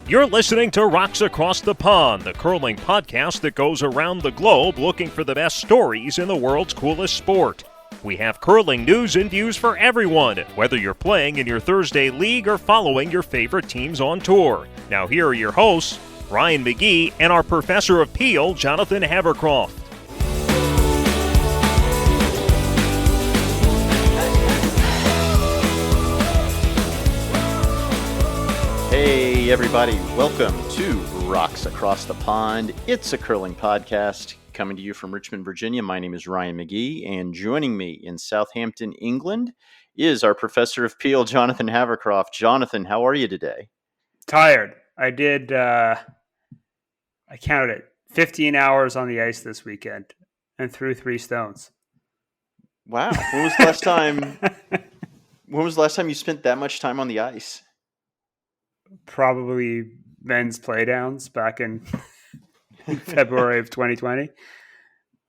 You're listening to Rocks Across the Pond, the curling podcast that goes around the globe looking for the best stories in the world's coolest sport. We have curling news and views for everyone, whether you're playing in your Thursday league or following your favorite teams on tour. Now here are your hosts, Ryan McGee and our Professor of Peel, Jonathan Havercroft. Hey everybody, welcome to Rocks Across the Pond. It's a curling podcast coming to you from Richmond, Virginia. My name is Ryan McGee, and joining me in Southampton, England is our Professor of Peel, Jonathan Havercroft. Jonathan, how are you today? Tired. I counted it, 15 hours on the ice this weekend and threw 3 stones. Wow. When was the last time you spent that much time on the ice? Probably men's playdowns back in February of 2020.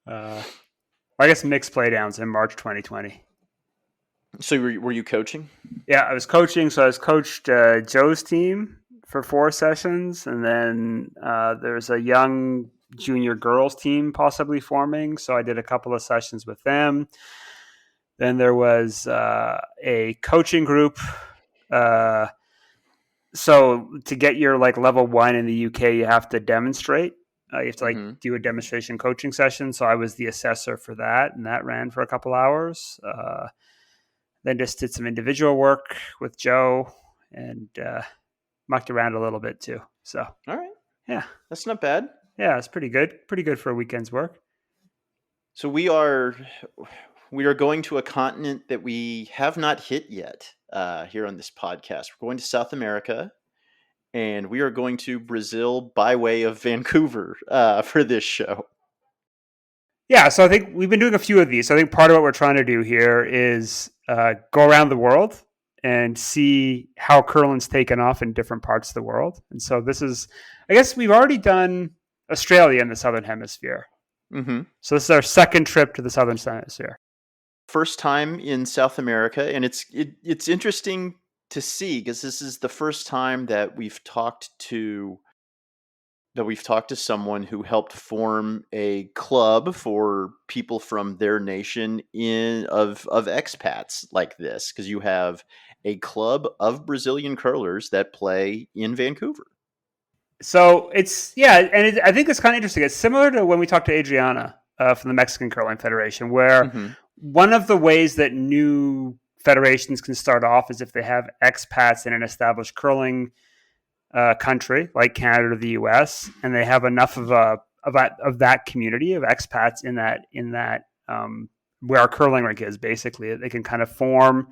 I guess mixed playdowns in March 2020. So were you coaching? Yeah, I was coaching. So I coached Joe's team for 4 sessions. And then there's a young junior girls team possibly forming. So I did a couple of sessions with them. Then there was a coaching group. So to get your level 1 in the UK, you have to demonstrate. You have to do a demonstration coaching session. So I was the assessor for that, and that ran for a couple hours. Then just did some individual work with Joe and mucked around a little bit too. So all right, yeah, that's not bad. Yeah, it's pretty good for a weekend's work. So we are going to a continent that we have not hit yet. Here on this podcast, we're going to South America, and we are going to Brazil by way of Vancouver for this show. Yeah, so I think we've been doing a few of these. So I think part of what we're trying to do here is go around the world and see how curling's taken off in different parts of the world. And so this is, I guess we've already done Australia in the Southern Hemisphere. Mm-hmm. So this is our second trip to the Southern Hemisphere. First time in South America, and it's interesting to see because this is the first time that we've talked to someone who helped form a club for people from their nation of expats like this, because you have a club of Brazilian curlers that play in Vancouver. So I think it's kind of interesting. It's similar to when we talked to Adriana from the Mexican Curling Federation, where one of the ways that new federations can start off is if they have expats in an established curling country like Canada or the US, and they have enough of that community of expats in that where our curling rink is, basically they can kind of form,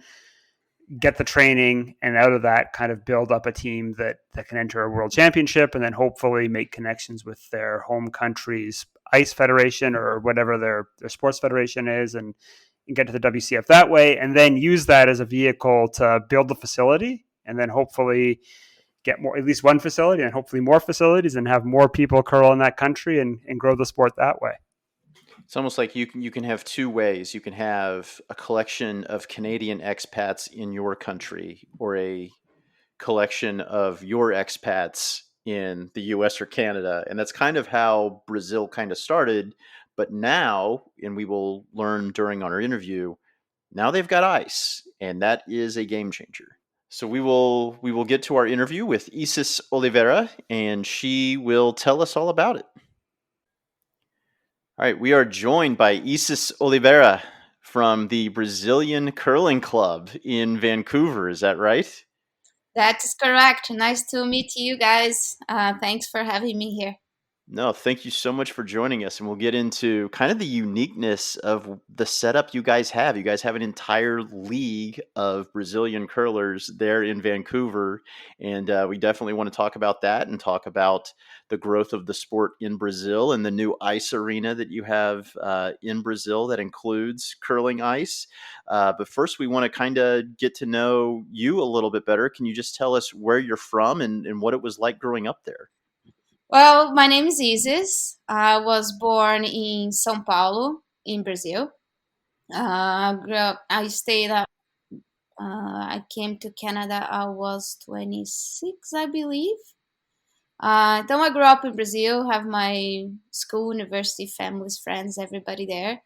get the training, and out of that kind of build up a team that can enter a world championship, and then hopefully make connections with their home country's ice federation or whatever their sports federation is, and get to the WCF that way, and then use that as a vehicle to build the facility, and then hopefully get at least one facility, and hopefully more facilities, and have more people curl in that country and grow the sport that way. It's almost like you can have two ways. You can have a collection of Canadian expats in your country, or a collection of your expats in the US or Canada. And that's kind of how Brazil kind of started. But now, and we will learn during our interview, now they've got ice, and that is a game changer. So we will get to our interview with Isis Oliveira, and she will tell us all about it. All right, we are joined by Isis Oliveira from the Brazilian Curling Club in Vancouver. Is that right? That is correct. Nice to meet you guys. Thanks for having me here. No, thank you so much for joining us. And we'll get into kind of the uniqueness of the setup you guys have. You guys have an entire league of Brazilian curlers there in Vancouver. And we definitely want to talk about that and talk about the growth of the sport in Brazil and the new ice arena that you have in Brazil that includes curling ice. But first, we want to kind of get to know you a little bit better. Can you just tell us where you're from and what it was like growing up there? Well, my name is Isis. I was born in São Paulo, in Brazil. I stayed. I came to Canada. I was 26, I believe. Then I grew up in Brazil, have my school, university, families, friends, everybody there.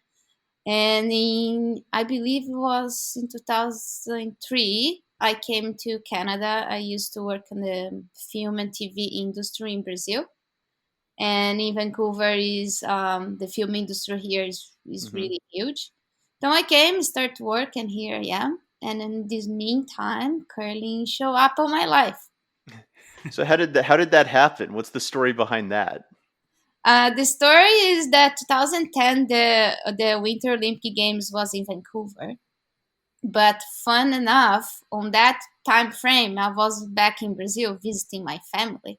And I believe it was in 2003, I came to Canada. I used to work in the film and TV industry in Brazil. And in Vancouver, is the film industry here is Mm-hmm. really huge. Then I came, start to work, and here I am. And in this meantime, curling show up on my life. So how did that happen? What's the story behind that? The story is that 2010, the Winter Olympic Games was in Vancouver. But fun enough, on that time frame, I was back in Brazil visiting my family,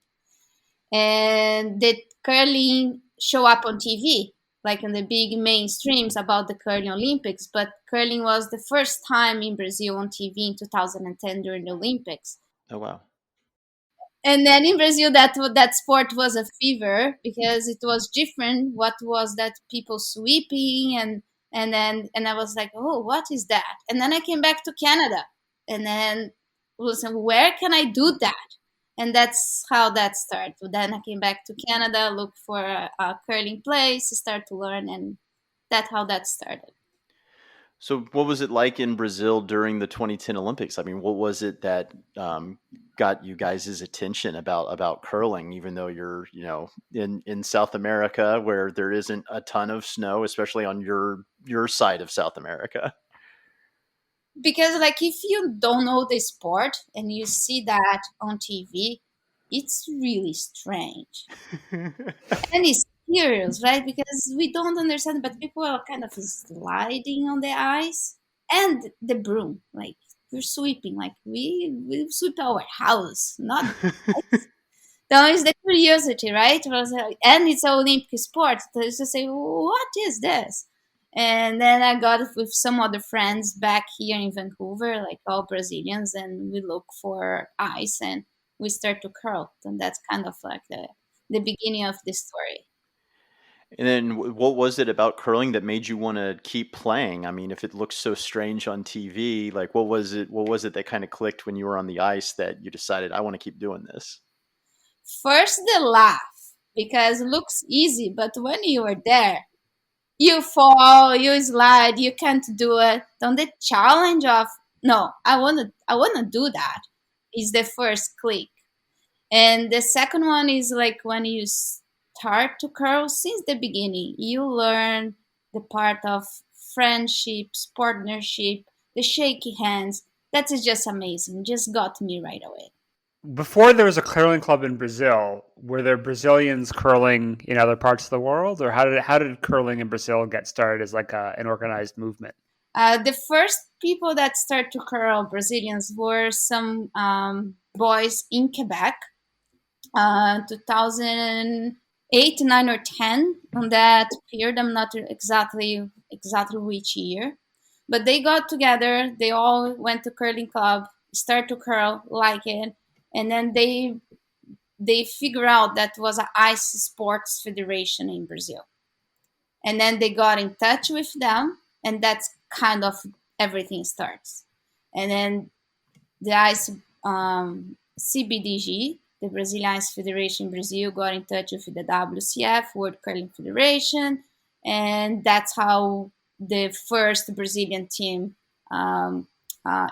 and the curling show up on TV, like in the big mainstreams about the curling Olympics. But curling was the first time in Brazil on TV in 2010 during the Olympics. Oh wow. And then in Brazil, that sport was a fever because it was different. What was that people sweeping and I was like, oh, what is that? And then I came back to Canada, and then was where can I do that? And that's how that started. Then I came back to Canada, looked for a curling place, start to learn, and that's how that started. So what was it like in Brazil during the 2010 Olympics? I mean, what was it that got you guys' attention about curling, even though you're, in South America where there isn't a ton of snow, especially on your side of South America? Because like if you don't know the sport and you see that on TV, it's really strange. And it's curious, right? Because we don't understand, but people are kind of sliding on the ice and the broom, like we're sweeping, like we sweep our house, not. That is the curiosity, right? And it's an Olympic sport. So it's to say, what is this? And then I got with some other friends back here in Vancouver, like all Brazilians, and we look for ice and we start to curl. And that's kind of like the beginning of the story. And then what was it about curling that made you want to keep playing? I mean, if it looks so strange on TV, like what was it that kind of clicked when you were on the ice that you decided I want to keep doing this? First, the laugh, because it looks easy, but when you are there, you fall, you slide, you can't do it. Then the challenge of no, I wanna do that is the first click. And the second one is like when you start to curl since the beginning, you learn the part of friendships, partnership, the shaky hands. That is just amazing. Just got me right away. Before there was a curling club in Brazil, were there Brazilians curling in other parts of the world, or how did curling in Brazil get started as like an organized movement? The first people that started to curl Brazilians were some boys in Quebec, 2008, 9, or 10. On that period, I'm not exactly which year, but they got together. They all went to curling club, start to curl, like it, and then they figure out that was an ice sports federation in Brazil, and then they got in touch with them, and that's kind of everything starts. And then the ice CBDG, the Brazilian Ice Federation in Brazil, got in touch with the WCF, World Curling Federation, and that's how the first Brazilian team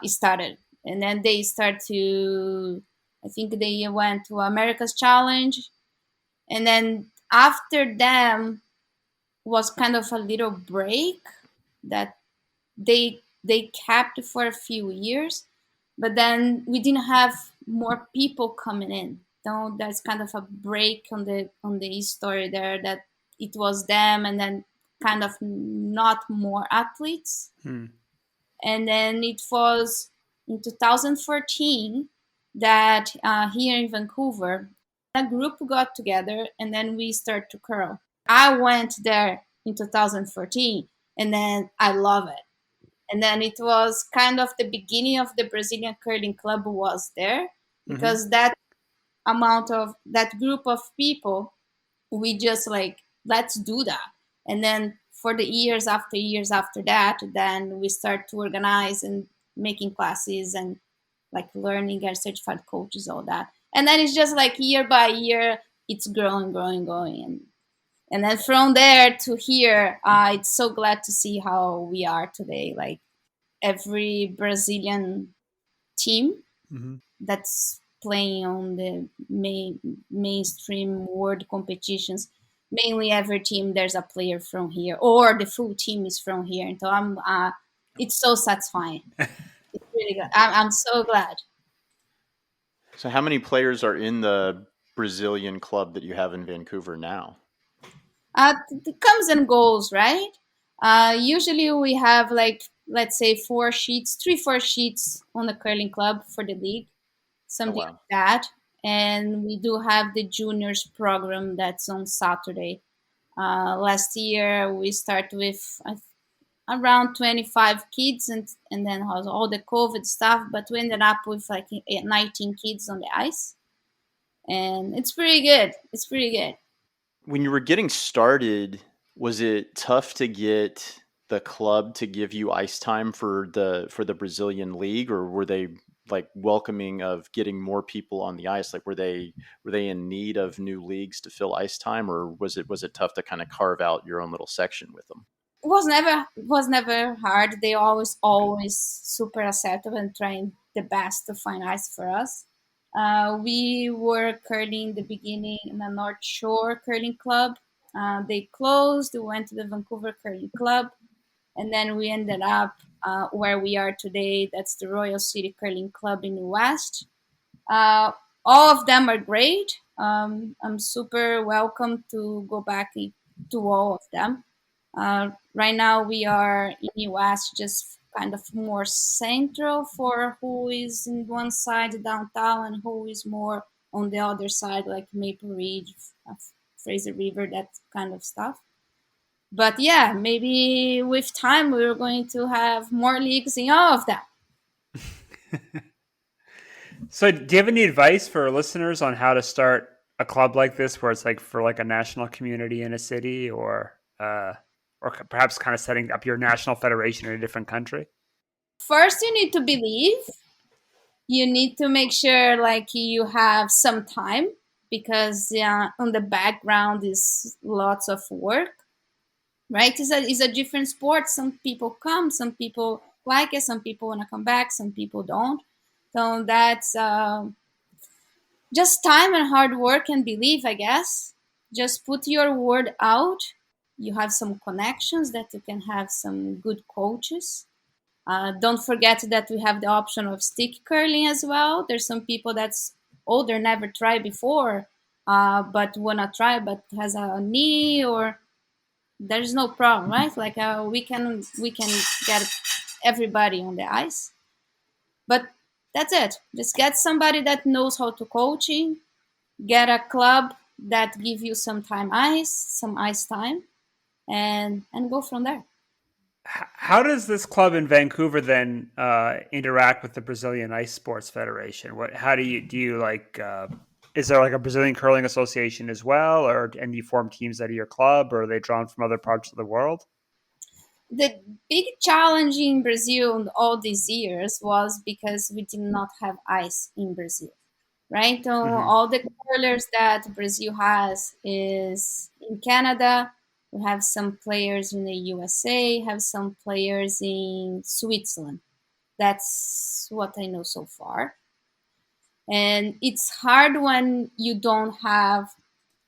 started. And then they start to, I think they went to America's Challenge, and then after them was kind of a little break that they kept for a few years, but then we didn't have more people coming in. So there's kind of a break on the story there that it was them and then kind of not more athletes. And then it was in 2014 that here in Vancouver, a group got together and then we start to curl. I went there in 2014 and then I love it. And then it was kind of the beginning of the Brazilian curling club was there because that amount of that group of people, we just like, let's do that. And then for the years after that, then we start to organize and making classes and like learning, get certified coaches, all that. And then it's just like year by year, it's growing. And then from there to here, it's so glad to see how we are today. Like every Brazilian team that's playing on the mainstream world competitions, mainly every team there's a player from here, or the full team is from here. And so it's so satisfying. It's really good. I'm so glad. So, how many players are in the Brazilian club that you have in Vancouver now? It comes and goes, right? Usually we have like, let's say 3-4 sheets on the curling club for the league, something wow. like that. And we do have the juniors program that's on Saturday. Last year we started with around 25 kids, and then has all the COVID stuff, but we ended up with like 19 kids on the ice, and it's pretty good. It's pretty good. When you were getting started, was it tough to get the club to give you ice time for the Brazilian league, or were they like welcoming of getting more people on the ice? Like were they in need of new leagues to fill ice time, or was it tough to kind of carve out your own little section with them? Was never hard. They always super acceptable and trying the best to find ice for us. We were curling in the beginning in the North Shore Curling Club. They closed. We went to the Vancouver Curling Club, and then we ended up where we are today. That's the Royal City Curling Club in the West. Uh, all of them are great. I'm super welcome to go back to all of them. Right now we are in US, just kind of more central for who is in one side downtown and who is more on the other side, like Maple Ridge, uh, Fraser River, that kind of stuff. But yeah, maybe with time we're going to have more leagues in all of that. So, do you have any advice for listeners on how to start a club like this, where it's like for like a national community in a city, or perhaps kind of setting up your national federation in a different country? First, you need to believe. You need to make sure like you have some time, because on the background is lots of work, right? It's a different sport. Some people come, some people like it, some people want to come back, some people don't. So that's just time and hard work and belief, I guess. Just put your word out. You have some connections that you can have some good coaches. Don't forget that we have the option of stick curling as well. There's some people that's older, never tried before, but wanna try, but has a knee, or there's no problem, right? Like we can get everybody on the ice, but that's it. Just get somebody that knows how to coaching. Get a club that give you some ice time, and go from there. How does this club in Vancouver then interact with the Brazilian Ice Sports Federation? How do you like? Is there like a Brazilian Curling Association as well, and you form teams out of your club, or are they drawn from other parts of the world? The big challenge in Brazil all these years was because we did not have ice in Brazil, right? So Mm-hmm. all the curlers that Brazil has is in Canada. We have some players in the USA, have some players in Switzerland. That's what I know so far. And it's hard when you don't have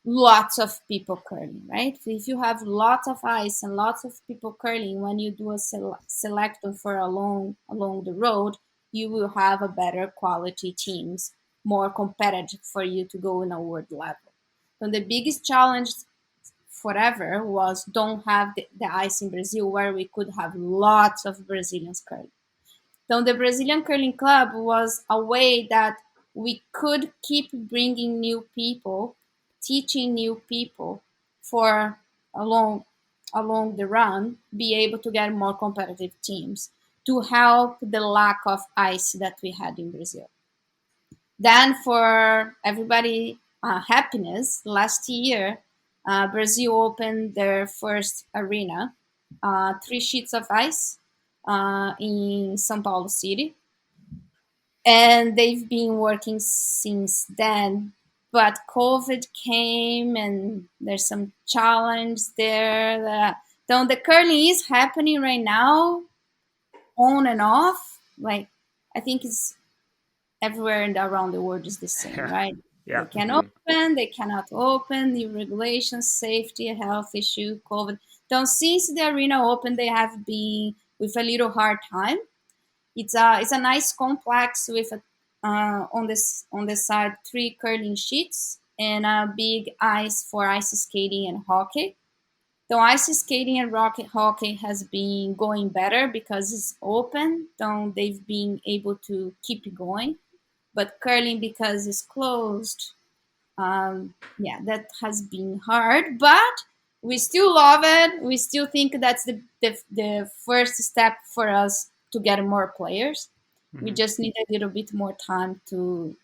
lots of people curling, right? If you have lots of ice and lots of people curling, when you do a selection for along the road, you will have a better quality teams, more competitive for you to go in a world level. So the biggest challenge forever was don't have the ice in Brazil where we could have lots of Brazilians curling. So the Brazilian Curling Club was a way that we could keep bringing new people, teaching new people for along along the run, be able to get more competitive teams to help the lack of ice that we had in Brazil. Then for everybody happiness, last year Brazil opened their first arena, 3 sheets of ice in São Paulo City. and they've been working since then. But COVID came, and there's some challenge there. Though the curling is happening right now, on and off. Like, I think it's everywhere and around the world is the same, right? They Yeah. can open, they cannot open, new regulations, safety, health issue, COVID. So since the arena opened, they have been with a little hard time. It's a nice complex with on the side 3 curling sheets and a big ice for ice skating and hockey. So ice skating and rocket hockey has been going better because it's open. So they've been able to keep going. But curling, because it's closed, yeah, that has been hard. But we still love it. We still think that's the first step for us to get more players. We just need a little bit more time to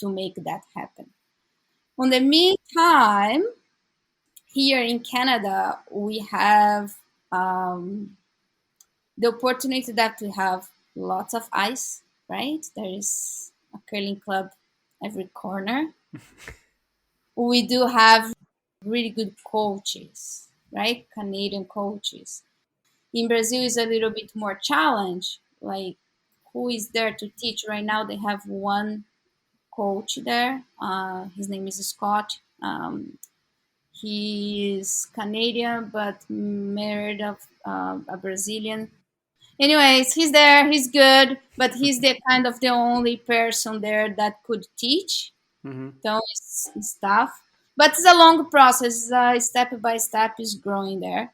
make that happen. On the meantime, here in Canada, we have the opportunity that we have lots of ice, right? There is a curling club every corner. We do have really good coaches, right? Canadian coaches. In Brazil is a little bit more challenge. Like, who is there to teach right now? They have one coach there. His name is Scott. He is Canadian but married of a Brazilian. Anyways, he's there. He's good, but he's the kind of the only person there that could teach. So it's tough, but it's a long process. Step by step is growing there.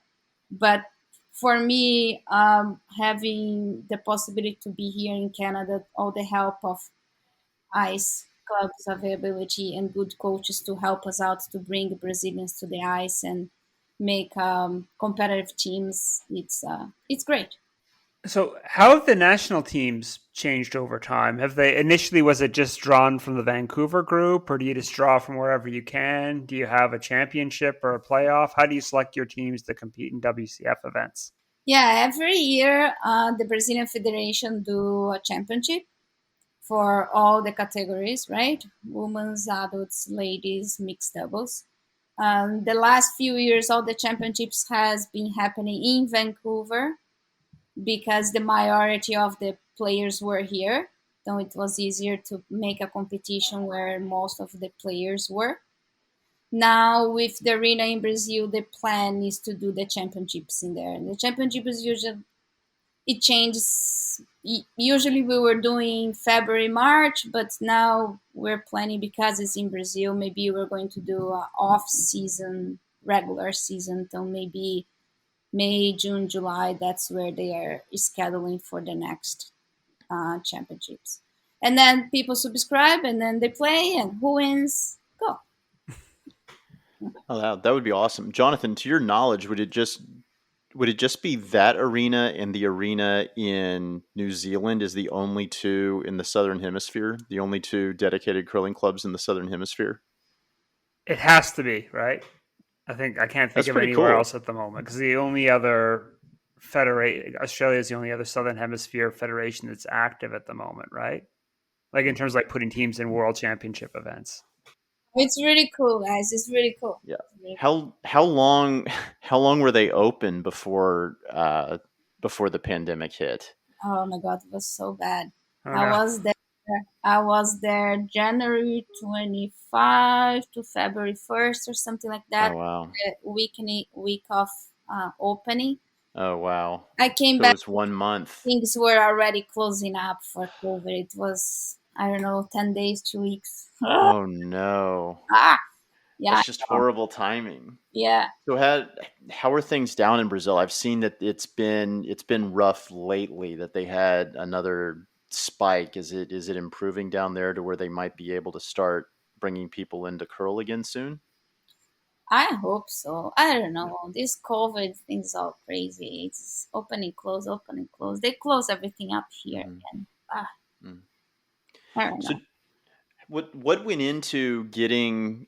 But for me, having the possibility to be here in Canada, all the help of ice clubs availability and good coaches to help us out to bring Brazilians to the ice and make competitive teams. It's great. So, how have the national teams changed over time? Have they initially, was it just drawn from the Vancouver group, or do you just draw from wherever you can? Do you have a championship or a playoff? How do you select your teams to compete in WCF events? Yeah, every year the Brazilian Federation do a championship for all the categories, right? Women's, adults, ladies, mixed doubles. The last few years, all the championships has been happening in Vancouver because the majority of the players were here. So it was easier to make a competition where most of the players were. Now with the arena in Brazil, the plan is to do the championships in there. The championship is usually it changes. Usually we were doing February, March, but now we're planning because it's in Brazil. Maybe we're going to do a off season, regular season, till maybe May, June, July. That's where they are scheduling for the next championships. And then people subscribe, and then they play, and who wins? Go. Oh, that would be awesome, Jonathan. To your knowledge, would it just be that arena and the arena in New Zealand is the only two in the Southern Hemisphere, the only two dedicated curling clubs in the Southern Hemisphere? It has to be, right? I can't think That's of pretty anywhere cool. else at the moment, because the only other Australia is the only other Southern Hemisphere federation that's active at the moment, right? Like in terms of like putting teams in world championship events. It's really cool, guys. It's really cool. Yeah. Really cool. How long were they open before the pandemic hit? Oh my God, it was so bad. Oh, I no. was there. I was there January 25 to February 1st or something like that. Oh wow. The week of opening. Oh wow. I came So it back. was 1 month. Things were already closing up for COVID. It was, I don't know, 10 days, 2 weeks. Oh no. Yeah. That's just horrible timing. Yeah. So how are things down in Brazil? I've seen that it's been rough lately, that they had another spike. Is it improving down there to where they might be able to start bringing people into curl again soon? I hope so. I don't know. This COVID thing is all crazy. It's open and close, open and close. They close everything up here again. Mm. I don't So know. what went into getting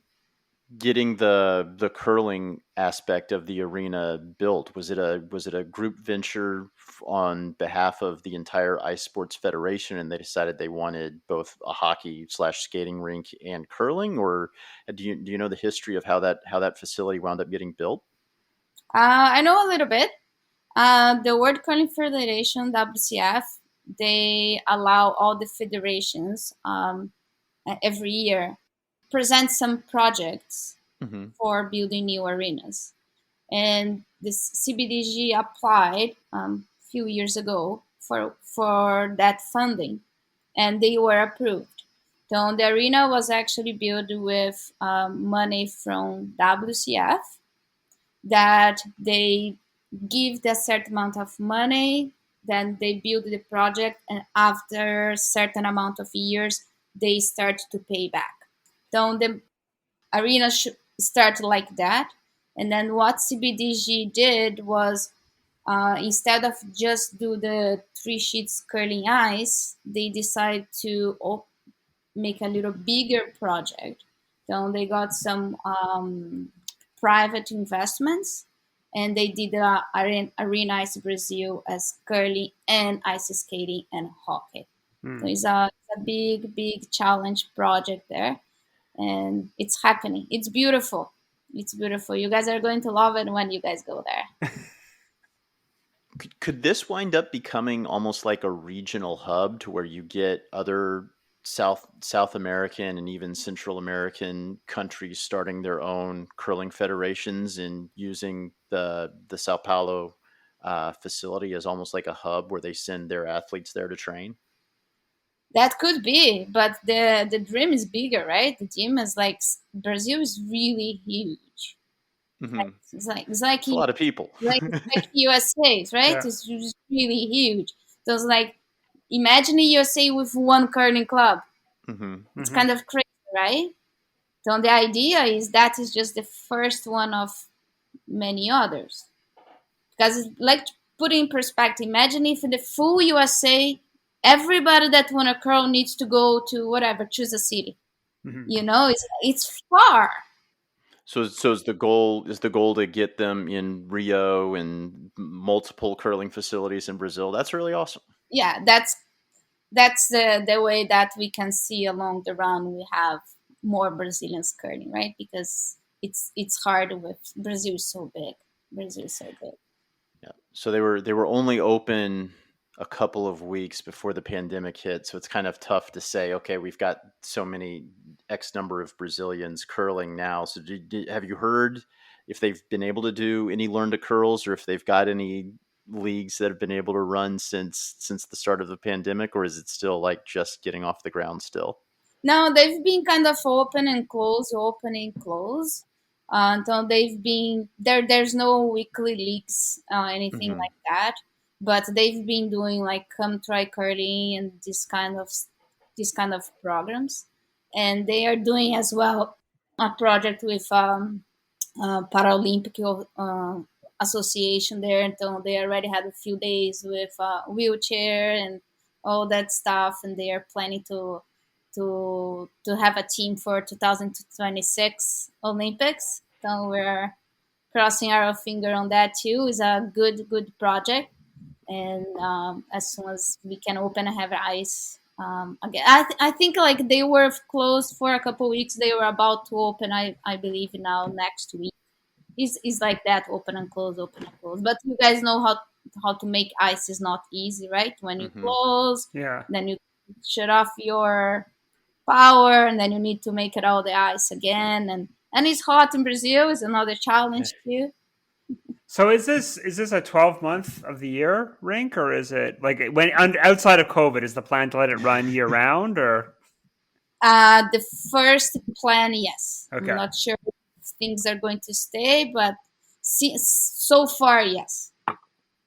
getting the curling aspect of the arena built? Was it a group venture on behalf of the entire Ice Sports Federation, and they decided they wanted both a hockey / skating rink and curling, or do you know the history of how that facility wound up getting built? I know a little bit. The World Curling Federation, WCF, they allow all the federations every year present some projects Mm-hmm. for building new arenas. And this CBDG applied a few years ago for that funding, and they were approved. So the arena was actually built with money from WCF that they give a certain amount of money, then they build the project, and after a certain amount of years, they start to pay back. So the arena start like that. And then what CBDG did was instead of just do the 3 sheets curling ice, they decided to make a little bigger project. So they got some private investments, and they did Arena Ice Brazil as curling and ice skating and hockey. So it's a big challenge project there, and it's happening. It's beautiful. It's beautiful. You guys are going to love it when you guys go there. Could this wind up becoming almost like a regional hub to where you get other South American and even Central American countries starting their own curling federations and using the Sao Paulo facility as almost like a hub where they send their athletes there to train? That could be, but the dream is bigger, right? The dream is like Brazil is really huge. Mm-hmm. It's like It's a lot of people. like USA, right? Yeah. It's just really huge. So it's like imagine USA with one curling club. Mm-hmm. It's kind of crazy, right? So the idea is that is just the first one of many others. Because like put in perspective, imagine if in the full USA, everybody that want to curl needs to go to whatever, choose a city. You know, it's far. So is the goal to get them in Rio and multiple curling facilities in Brazil? That's really awesome. Yeah, that's the way that we can see along the run. We have more Brazilians curling, right? Because it's hard with Brazil is so big. Brazil is so big. Yeah. So they were only open a couple of weeks before the pandemic hit. So it's kind of tough to say, okay, we've got so many X number of Brazilians curling now. So have you heard if they've been able to do any learn to curls, or if they've got any leagues that have been able to run since the start of the pandemic, or is it still like just getting off the ground still? No, they've been kind of open and close, open and close. So they've been there. There's no weekly leagues, anything Mm-hmm. like that. But they've been doing like come try curling and this kind of programs, and they are doing as well a project with Paralympic association there. So they already had a few days with wheelchair and all that stuff, and they are planning to have a team for 2026 Olympics. So we're crossing our finger on that too. It's a good project, and as soon as we can open and have ice again, I think like they were closed for a couple weeks. They were about to open. I believe now next week. Is like that, open and close, open and close. But you guys know how to make ice is not easy, right? When you Mm-hmm. close, Yeah. then you shut off your power, and then you need to make it all the ice again, and it's hot in Brazil is another challenge too. So is this a 12-month of the year rink, or is it like when outside of COVID, is the plan to let it run year round, or? The first plan, yes. Okay. I'm not sure if things are going to stay, but so far, yes.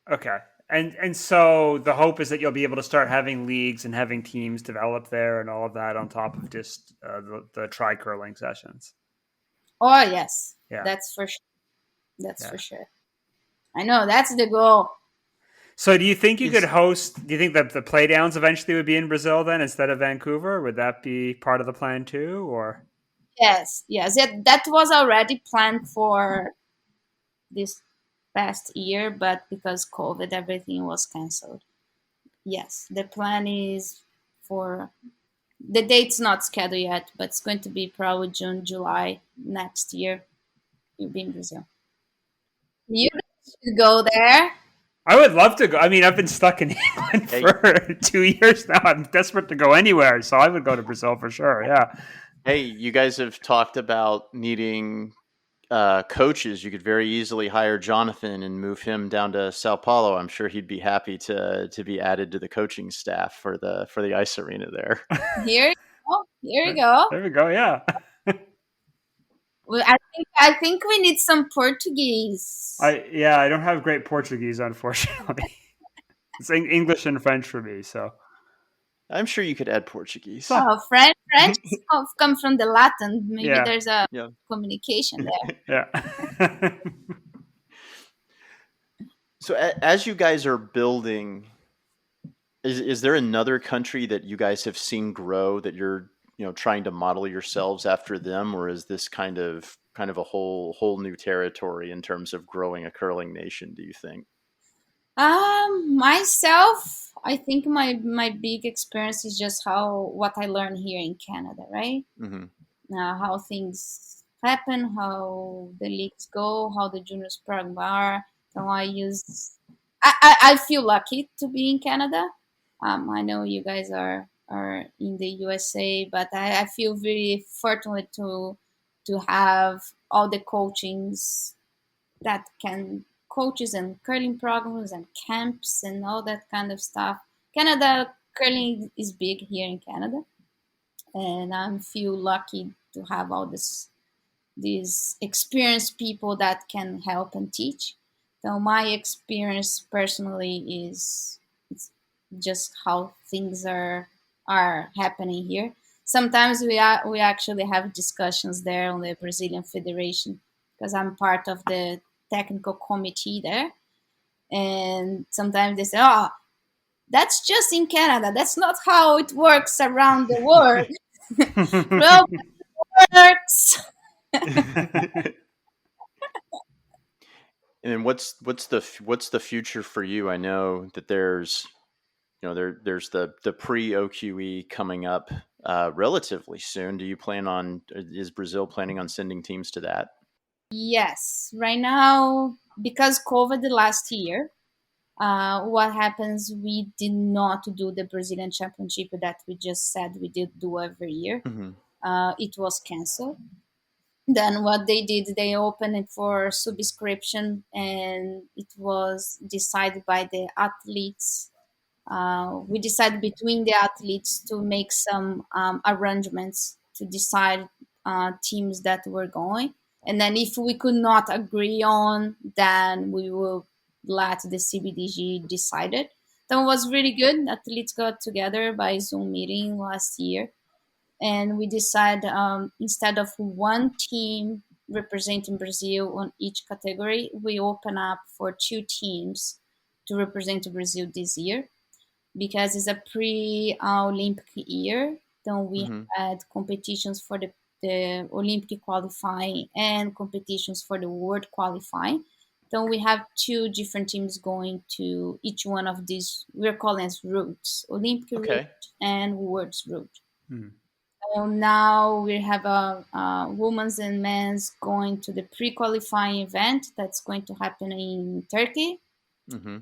Okay. And so the hope is that you'll be able to start having leagues and having teams develop there and all of that on top of just the tri curling sessions. Oh yes, Yeah. that's for sure. That's for sure. I know that's the goal. So do you think you could host, do you think that the play downs eventually would be in Brazil then instead of Vancouver? Would that be part of the plan too, or? Yes, yes. That was already planned for this past year, but because COVID, everything was canceled. Yes, the plan is for the date's not scheduled yet, but it's going to be probably June, July next year. You'll be in Brazil. You should go there. I would love to go. I mean, I've been stuck in England Hey. for 2 years now. I'm desperate to go anywhere, so I would go to Brazil for sure. Yeah. Hey, you guys have talked about needing coaches. You could very easily hire Jonathan and move him down to Sao Paulo. I'm sure he'd be happy to be added to the coaching staff for the ice arena there. Here you go. Here you go. There we go. Yeah. Well, I think we need some Portuguese. I don't have great Portuguese, unfortunately. It's English and French for me. So I'm sure you could add Portuguese. Oh, French come from the Latin. Maybe Yeah. there's a Yeah. communication there. yeah. So as you guys are building, is there another country that you guys have seen grow that you're trying to model yourselves after them, or is this kind of a whole new territory in terms of growing a curling nation, do you think? Myself, I think my big experience is just what I learned here in Canada, right? Mm-hmm. How things happen, how the leagues go, how the juniors program are. So I feel lucky to be in Canada. I know you guys are in the USA, but I feel very fortunate to have all the coachings that can coaches and curling programs and camps and all that kind of stuff. Canada curling is big here in Canada, and I feel lucky to have all these experienced people that can help and teach. So my experience personally is it's just how things are happening here. Sometimes we actually have discussions there on the Brazilian Federation because I'm part of the technical committee there, and sometimes they say, "Oh, that's just in Canada. That's not how it works around the world." Well, it works. And then what's the future for you? I know that there's there's the pre OQE coming up relatively soon. Do you plan on? Is Brazil planning on sending teams to that? Yes, right now because COVID the last year, what happens? We did not do the Brazilian Championship that we just said we did do every year. Mm-hmm. It was canceled. Then what they did, they opened it for subscription, and it was decided by the athletes. We decided between the athletes to make some arrangements to decide teams that were going. And then if we could not agree on, then we will let the CBDG decide it. That was really good. Athletes got together by Zoom meeting last year, and we decided instead of one team representing Brazil on each category, we open up for two teams to represent Brazil this year because it's a pre-Olympic year. Then we Mm-hmm. had competitions for the Olympic qualifying and competitions for the World qualifying. Then we have two different teams going to each one of these. We're calling as routes: Olympic Okay. route and World's route. Hmm. So now we have a women's and men's going to the pre-qualifying event that's going to happen in Turkey Mm-hmm.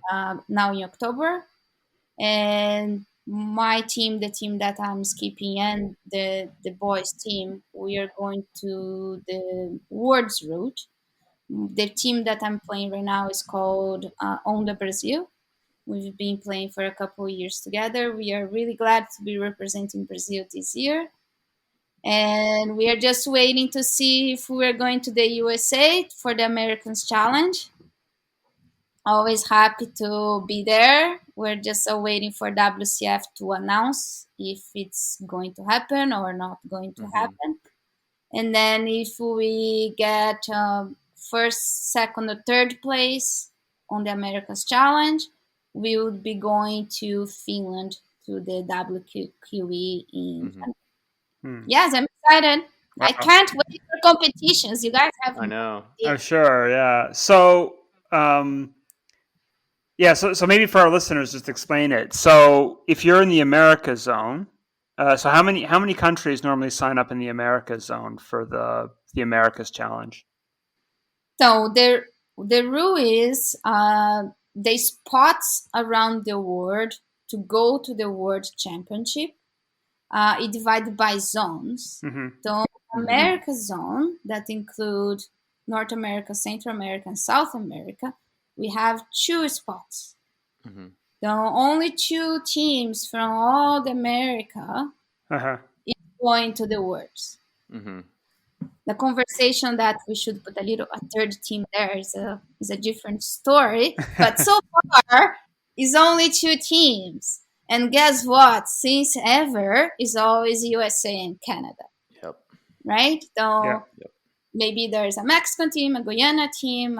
now in October. And my team, the team that I'm skipping, and the boys team, we are going to the World's route. The team that I'm playing right now is called Onda Brazil. We've been playing for a couple of years together. We are really glad to be representing Brazil this year. And we are just waiting to see if we're going to the USA for the Americans Challenge. Always happy to be there. We're just waiting for WCF to announce if it's going to happen or not going to Mm-hmm. happen. And then if we get first, second, or third place on the Americans Challenge, we would be going to Finland to the WQE in. Mm-hmm. Hmm. Yes, I'm excited. I can't wait for competitions. You guys have. I know. Oh, sure, yeah. So, so maybe for our listeners, just explain it. So, if you're in the America zone, so how many countries normally sign up in the America zone for the Americas Challenge? So the rule is they spots around the world to go to the World Championship. It divided by zones. Mm-hmm. So America zone that include North America, Central America, and South America. We have 2 spots. Mm-hmm. So only 2 teams from all the America is going to the Worlds. Mm-hmm. The conversation that we should put a 3rd team there is a different story. But so far, it's only 2 teams. And guess what? Since ever, it's always USA and Canada. Yep. Right? So Yep. maybe there's a Mexican team, a Guyana team,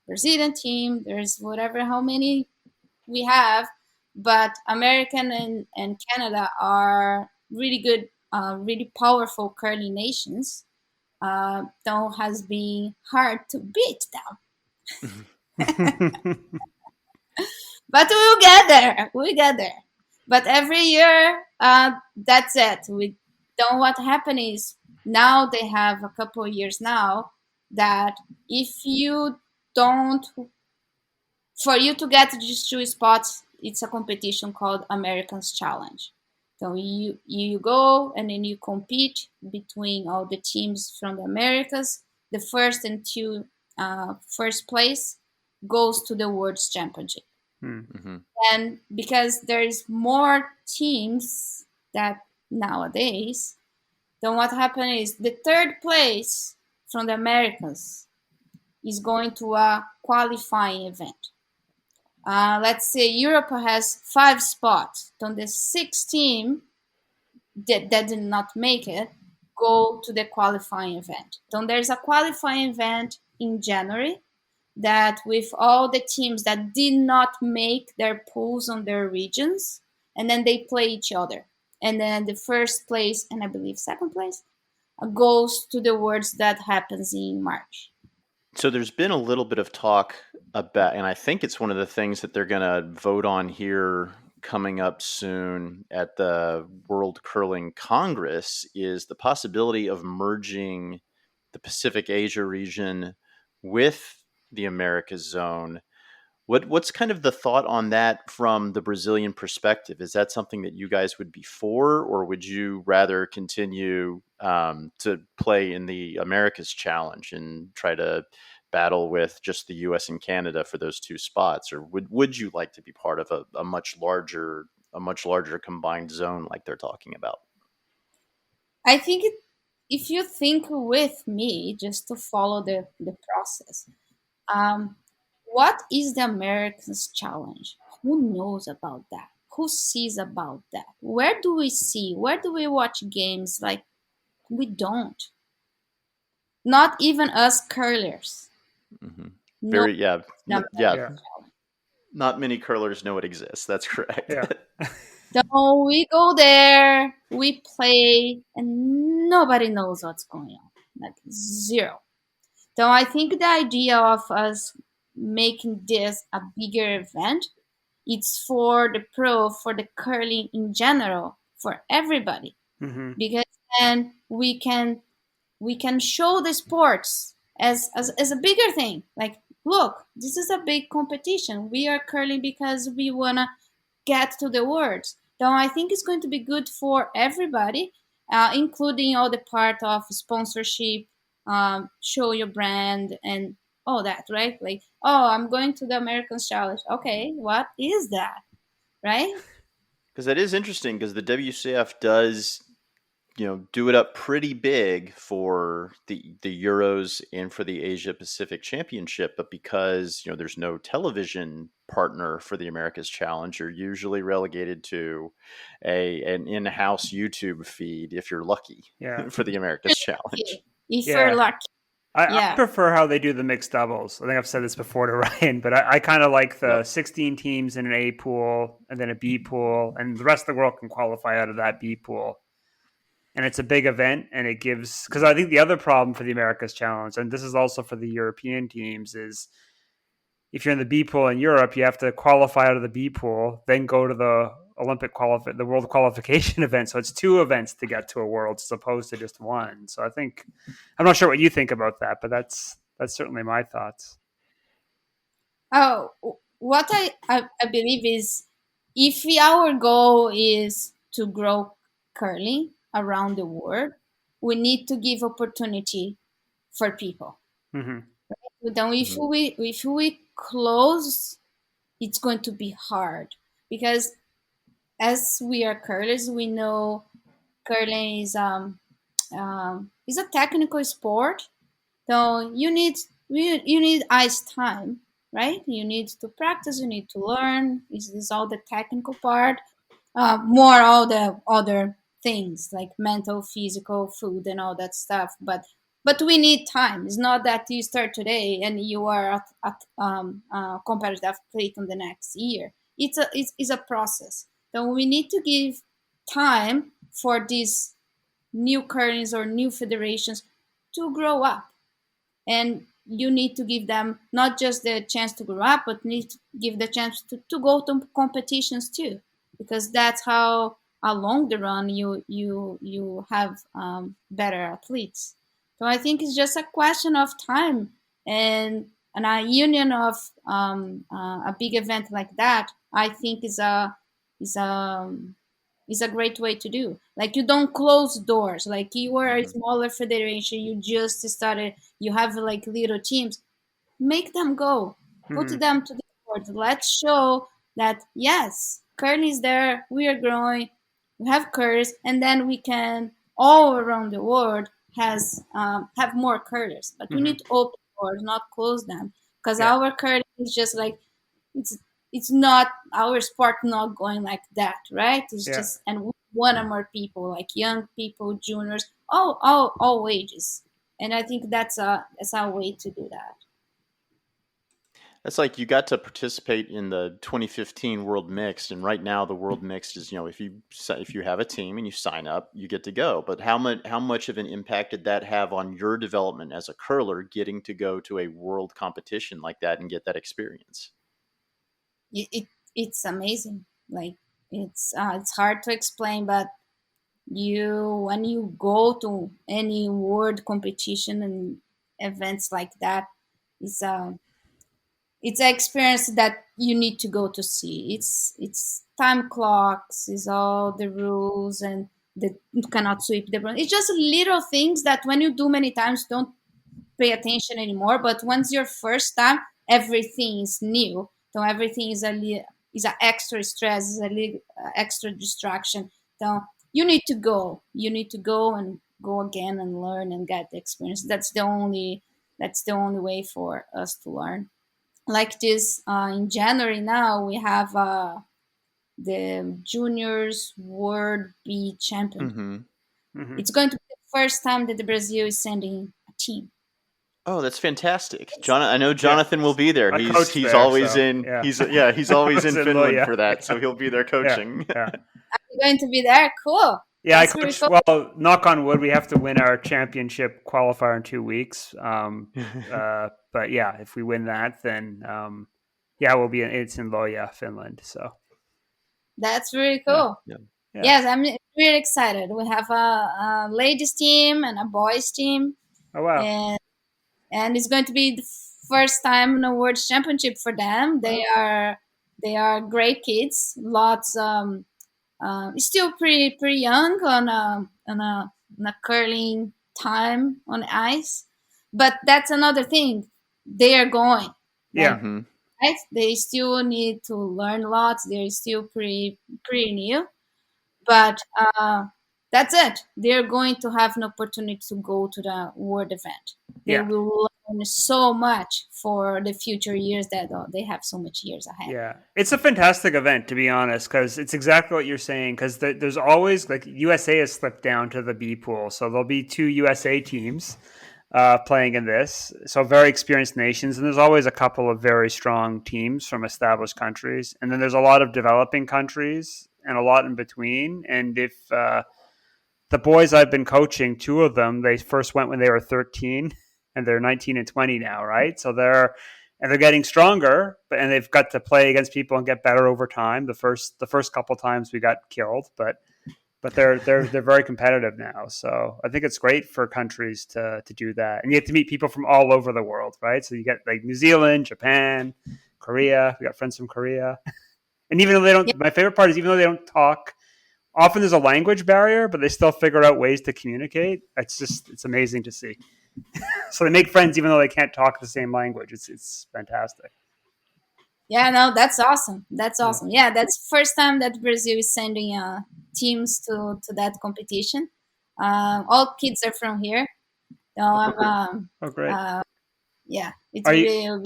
Brazilian team. There's how many we have. But American and Canada are really good, really powerful curling nations. Though has been hard to beat them. But we'll get there. We'll get there. But every year, that's it. What happened is now they have a couple of years now that if you don't, for you to get these 2 spots, it's a competition called Americans Challenge. So you go and then you compete between all the teams from the Americas. The first and 2 first place goes to the World Championship. Mm-hmm. And because there's more teams that nowadays, then what happened is the 3rd place from the Americas is going to a qualifying event. Let's say Europe has 5 spots. Then the 6th team that did not make it go to the qualifying event. Then there's a qualifying event in January that with all the teams that did not make their pools on their regions, and then they play each other. And then the 1st place, and I believe 2nd place, goes to the Worlds that happens in March. So there's been a little bit of talk about, and I think it's one of the things that they're going to vote on here coming up soon at the World Curling Congress, is the possibility of merging the Pacific Asia region with the Americas zone. What's kind of the thought on that from the Brazilian perspective? Is that something that you guys would be for, or would you rather continue to play in the Americas Challenge and try to battle with just the U.S. and Canada for those 2 spots, or would you like to be part of a much larger combined zone like they're talking about? I think if you think with me, just to follow the process, what is the Americans Challenge? Who knows about that? Who sees about that? Where do we see? Where do we watch games? Like, we don't. Not even us curlers. Mm-hmm. No, Yeah. Not many curlers know it exists. That's correct. Yeah. So we go there, we play, and nobody knows what's going on. Like, 0. So I think the idea of us making this a bigger event, it's for the curling in general, for everybody. Mm-hmm. Because then we can show the sports as a bigger thing. Like, look, this is a big competition. We are curling because we wanna get to the Worlds. So I think it's going to be good for everybody, including all the part of sponsorship, show your brand and all that, right? Like, oh, I'm going to the Americans Challenge. Okay, what is that, right? Because that is interesting, because the WCF does, do it up pretty big for the Euros and for the Asia Pacific Championship, but because there's no television partner for the Americas Challenge, you're usually relegated to an in-house YouTube feed if you're lucky. Yeah. For the Americas Challenge. If you're lucky. I prefer how they do the mixed doubles. I think I've said this before to Ryan, but I kind of like the 16 teams in an A pool and then a B pool, and the rest of the world can qualify out of that B pool. and it's a big event, and it gives, because I think the other problem for the Americas Challenge, and this is also for the European teams, is if you're in the B pool in Europe, you have to qualify out of the B pool, then go to the the world qualification event. So it's 2 events to get to a world as opposed to just one. So I think, I'm not sure what you think about that, but that's certainly my thoughts. Oh, what I believe is, if our goal is to grow curling around the world, we need to give opportunity for people. Mm-hmm. Then if we close, it's going to be hard, because as we are curlers, we know curling is a technical sport. So you need ice time, right? You need to practice. You need to learn. Is all the technical part. More all the other things like mental, physical, food, and all that stuff. But we need time. It's not that you start today and you are a competitive athlete in the next year. It's a process. So we need to give time for these new currents or new federations to grow up, and you need to give them not just the chance to grow up, but need to give the chance to go to competitions too, because that's how along the run you have better athletes. So I think it's just a question of time, and a union of a big event like that, I think is a is a great way to do. Like, you don't close doors. Like, you are a smaller federation, you just started, you have like little teams. Make them go, put Mm-hmm. them to the board. Let's show that yes, curling is there. We are growing. We have curls, and then we can all around the world has have more curlers. But we Mm-hmm. need to open doors, not close them, because Yeah. our curling is just like, it's it's not our sport, not going like that, right? It's Yeah. just, and we want more people, like young people, juniors, all ages. And I think that's our way to do that. That's like you got to participate in the 2015 World Mixed, and right now the World Mixed is, if you have a team and you sign up, you get to go. But how much of an impact did that have on your development as a curler, getting to go to a world competition like that and get that experience? It's amazing. Like, it's hard to explain, but when you go to any world competition and events like that, it's it's an experience that you need to go to see. It's time clocks, is all the rules, and you cannot sweep the broom. It's just little things that when you do many times, don't pay attention anymore. But once your first time, everything is new. So everything is a extra stress, is extra distraction. So you need to go. You need to go and go again and learn and get the experience. That's the only way for us to learn. Like this, in January now we have the juniors world B champion. Mm-hmm. Mm-hmm. It's going to be the first time that the Brazil is sending a team. Oh, that's fantastic, John. I know Yeah. Jonathan will be there. I He's coached he's there, always so, in. yeah. He's always in In Finland Loja. for that, Yeah. so he'll be there coaching. Yeah. You're going to be there? Cool. Yeah, That's I really coach. cool. Well, knock on wood, we have to win our championship qualifier in 2 weeks. But yeah, if we win that, then yeah, it's in Loja, Finland. So That's really yeah, cool. Yeah. Yes, I'm really excited. We have a ladies team and a boys team, Oh wow. and it's going to be the first time in a world championship for them. They are great kids. Lots still pretty young on a curling time on ice, but that's another thing. They are going, Yeah. like, Mm-hmm. right. They still need to learn lots. They're still pretty new, but that's it. They're going to have an opportunity to go to the world event. They Yeah. will learn so much for the future years, that they have so much years ahead. Yeah, it's a fantastic event, to be honest, because it's exactly what you're saying. Because there's always, like, USA has slipped down to the B pool, so there'll be 2 USA teams playing in this. So very experienced nations, and there's always a couple of very strong teams from established countries, and then there's a lot of developing countries and a lot in between. And if the the boys I've been coaching, two of them, they first went when they were 13 and they're 19 and 20 now, right? So they're getting stronger, and they've got to play against people and get better over time. The first couple times we got killed, but they're very competitive now. So I think it's great for countries to do that, and you get to meet people from all over the world, right? So you get like New Zealand, Japan, Korea. We got friends from Korea, and even though they don't, my favorite part is even though they don't talk. Often there's a language barrier, but they still figure out ways to communicate. It's amazing to see. So they make friends even though they can't talk the same language. It's fantastic. Yeah, no, that's awesome. That's awesome. Yeah, that's first time that Brazil is sending teams to that competition. All kids are from here. So I'm, Oh, great. yeah, it's Are really. you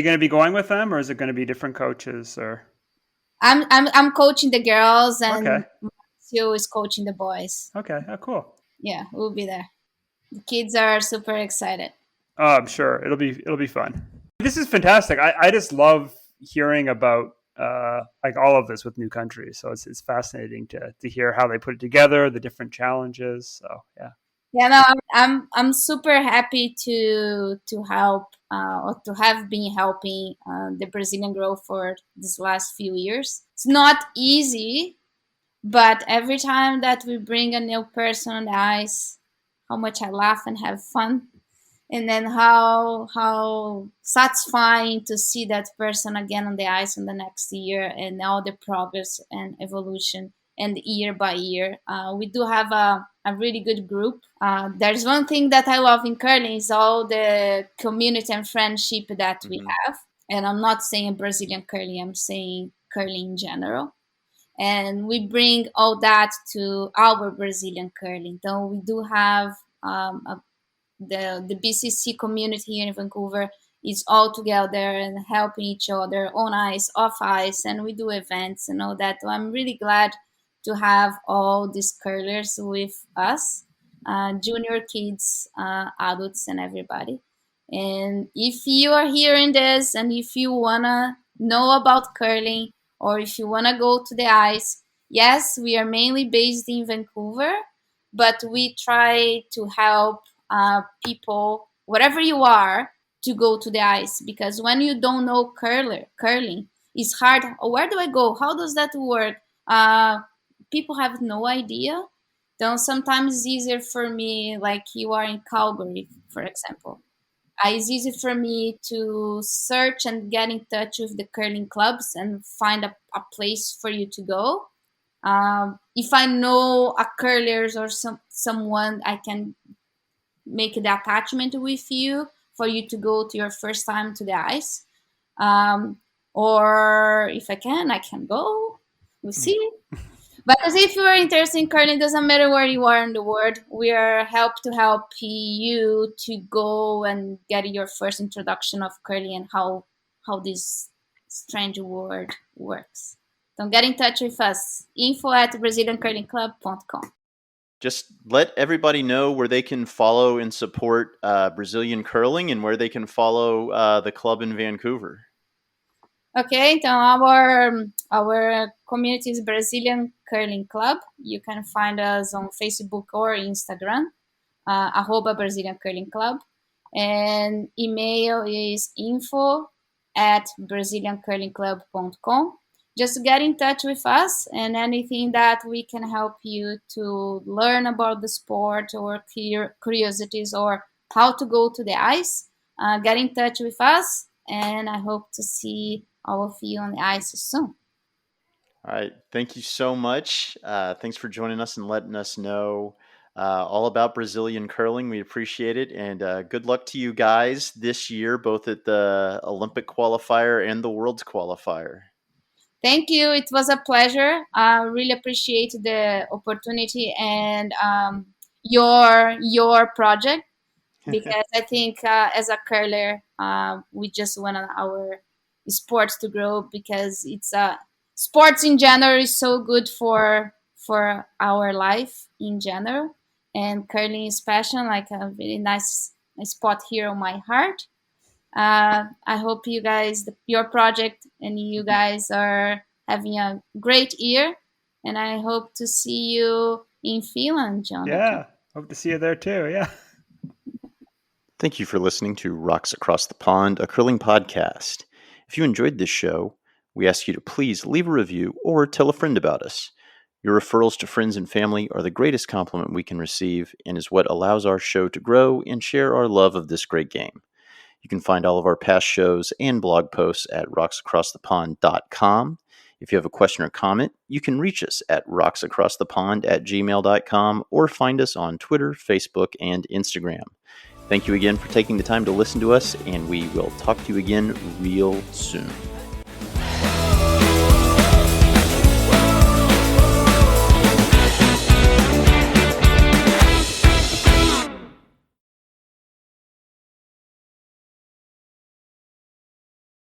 going to be going with them, or is it going to be different coaches? Or I'm coaching the girls, and okay, Marcio is coaching the boys. okay, oh, cool. Yeah, we'll be there. The kids are super excited. Oh, I'm sure it'll be fun. This is fantastic. I just love hearing about like all of this with new countries. So it's fascinating to hear how they put it together, the different challenges. So yeah. Yeah, no, I'm super happy to help or to have been helping the Brazilian growth for these last few years. It's not easy, but every time that we bring a new person on the ice, how much I laugh and have fun, and then how satisfying to see that person again on the ice in the next year, and all the progress and evolution, and year by year. We do have a really good group. There's one thing that I love in curling is all the community and friendship that we have. And I'm not saying Brazilian curling, I'm saying curling in general. And we bring all that to our Brazilian curling. So we do have the BCC community here in Vancouver is all together and helping each other on ice, off ice, and we do events and all that. So I'm really glad to have all these curlers with us, junior kids, adults, and everybody. And if you are hearing this and if you want to know about curling or if you want to go to the ice, yes, we are mainly based in Vancouver, but we try to help people, wherever you are, to go to the ice. Because when you don't know curling, it's hard. Oh, where do I go? How does that work? People have no idea. Then sometimes it's easier for me, like you are in Calgary, for example. It's easy for me to search and get in touch with the curling clubs and find a place for you to go. If I know a curlers or someone, I can make the attachment with you for you to go to your first time to the ice. Or if I can go. We'll see. But as if you are interested in curling, doesn't matter where you are in the world. We are help you to go and get your first introduction of curling and how this strange word works. So get in touch with us. info@braziliancurlingclub.com. Just let everybody know where they can follow and support Brazilian curling and where they can follow the club in Vancouver. Okay, so our community is Brazilian Curling Club. You can find us on Facebook or Instagram, @Brazilian Curling Club. And email is info@braziliancurlingclub.com. Just get in touch with us, and anything that we can help you to learn about the sport or curiosities or how to go to the ice, get in touch with us, and I hope to see all of you on the ice soon. All right. Thank you so much. Thanks for joining us and letting us know all about Brazilian curling. We appreciate it. And good luck to you guys this year, both at the Olympic qualifier and the World's qualifier. Thank you. It was a pleasure. I really appreciate the opportunity and your project, because I think as a curler, we just want our sports to grow, because it's sports in general is so good for our life in general, and curling is passion, like a really nice spot here on my heart. I hope you guys, your project, and you guys are having a great year, and I hope to see you in Finland, Jonathan. Yeah, hope to see you there too. Yeah. Thank you for listening to Rocks Across the Pond, a curling podcast. If you enjoyed this show, we ask you to please leave a review or tell a friend about us. Your referrals to friends and family are the greatest compliment we can receive and is what allows our show to grow and share our love of this great game. You can find all of our past shows and blog posts at rocksacrossthepond.com. If you have a question or comment, you can reach us at rocksacrossthepond@gmail.com or find us on Twitter, Facebook, and Instagram. Thank you again for taking the time to listen to us, and we will talk to you again real soon.